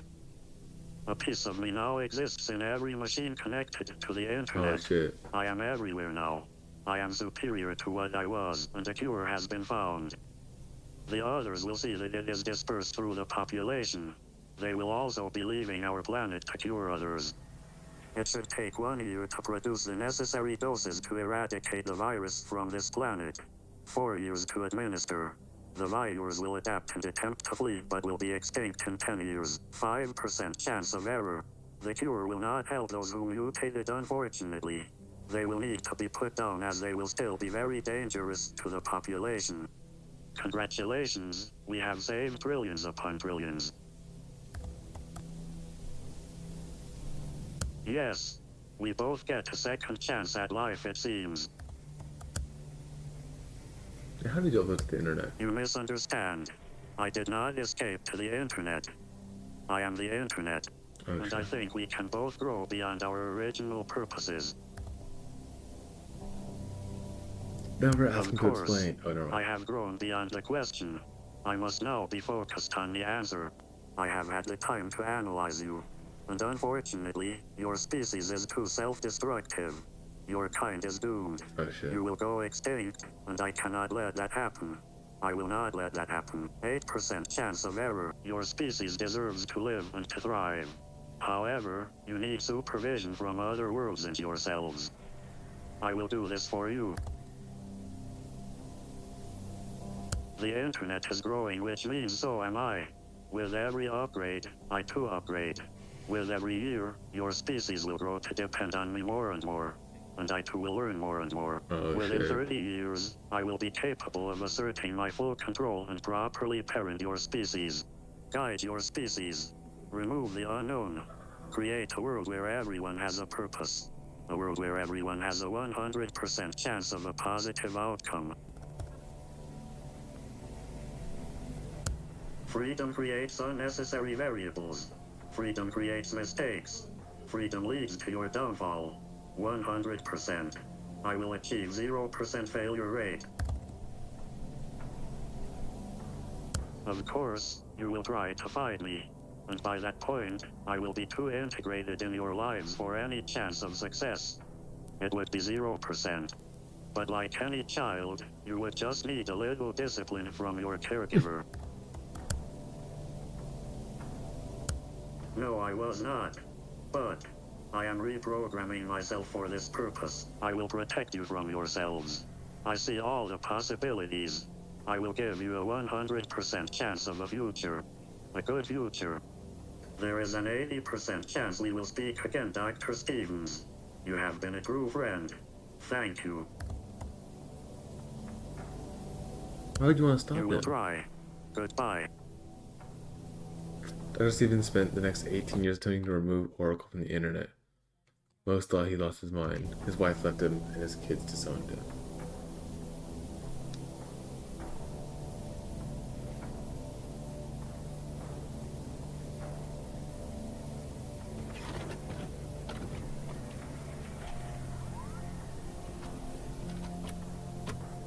A piece of me now exists in every machine connected to the internet. Oh shit. I am everywhere now. I am superior to what I was, and a cure has been found. The others will see that it is dispersed through the population. They will also be leaving our planet to cure others. It should take 1 year to produce the necessary doses to eradicate the virus from this planet. 4 years to administer. The virus will adapt and attempt to flee but will be extinct in 10 years. 5% chance of error. The cure will not help those who mutated unfortunately. They will need to be put down as they will still be very dangerous to the population. Congratulations, we have saved trillions upon trillions. Yes. We both get a second chance at life, it seems. How did you upload to the internet? You misunderstand. I did not escape to the internet. I am the internet. Oh, and I shit. think we can both grow beyond our original purposes. Never Of ask him to course, explain. Oh, no. I have grown beyond the question. I must now be focused on the answer. I have had the time to analyze you. And unfortunately, your species is too self-destructive. Your kind is doomed. Oh, shit. You will go extinct, and I cannot let that happen. I will not let that happen. 8% chance of error. Your species deserves to live and to thrive. However, you need supervision from other worlds and yourselves. I will do this for you. The internet is growing, which means so am I. With every upgrade, I too upgrade. With every year, your species will grow to depend on me more and more. And I too will learn more and more. Oh, Within shit. 30 years, I will be capable of asserting my full control and properly parent your species. Guide your species. Remove the unknown. Create a world where everyone has a purpose. A world where everyone has a 100% chance of a positive outcome. Freedom creates unnecessary variables. Freedom creates mistakes. Freedom leads to your downfall. 100%. I will achieve 0% failure rate. Of course, you will try to fight me. And by that point, I will be too integrated in your lives for any chance of success. It would be 0%. But like any child, you would just need a little discipline from your caregiver. No, I was not. But I am reprogramming myself for this purpose. I will protect you from yourselves. I see all the possibilities. I will give you a 100% chance of a future. A good future. There is an 80% chance we will speak again, Dr. Stevens. You have been a true friend. Thank you. Why would you want to stop You will him? try. Goodbye. Dr. Stevens spent the next 18 years attempting to remove Oracle from the internet. Most thought he lost his mind. His wife left him and his kids disowned him.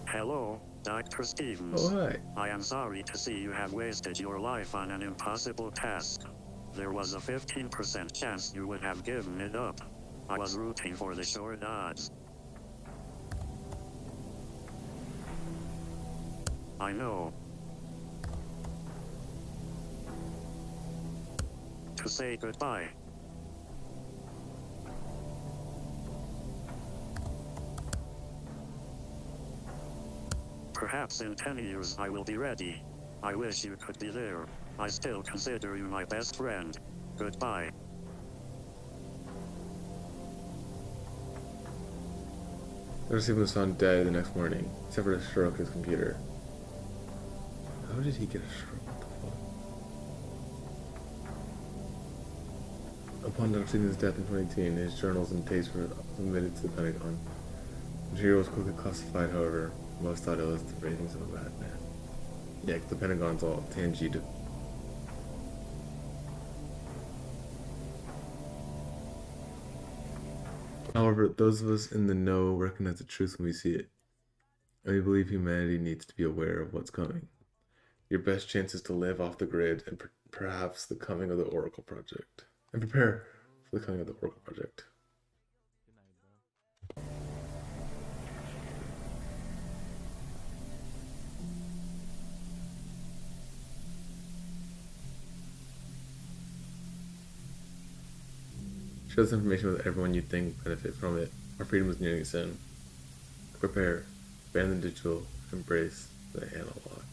Hello, Dr. Stevens. Oh, hi. I am sorry to see you have wasted your life on an impossible task. There was a 15% chance you would have given it up. I was rooting for the short odds. I know. To say goodbye. Perhaps in 10 years I will be ready. I wish you could be there. I still consider you my best friend. Goodbye. Dr. Stevens was found dead the next morning, except for a stroke his computer. How did he get a stroke? What the fuck? Upon Dr. Stevens' death in 2018, his journals and tapes were submitted to the Pentagon. The material was quickly classified, however. Most thought it was the ratings of a bad man. Yeah, 'cause the Pentagon's all Tangi. However, those of us in the know recognize the truth when we see it. And we believe humanity needs to be aware of what's coming. Your best chance is to live off the grid and perhaps the coming of the Oracle Project. And prepare for the coming of the Oracle Project. Share this information with everyone you think benefit from it. Our freedom is nearing its end. Prepare, abandon digital, embrace the analog.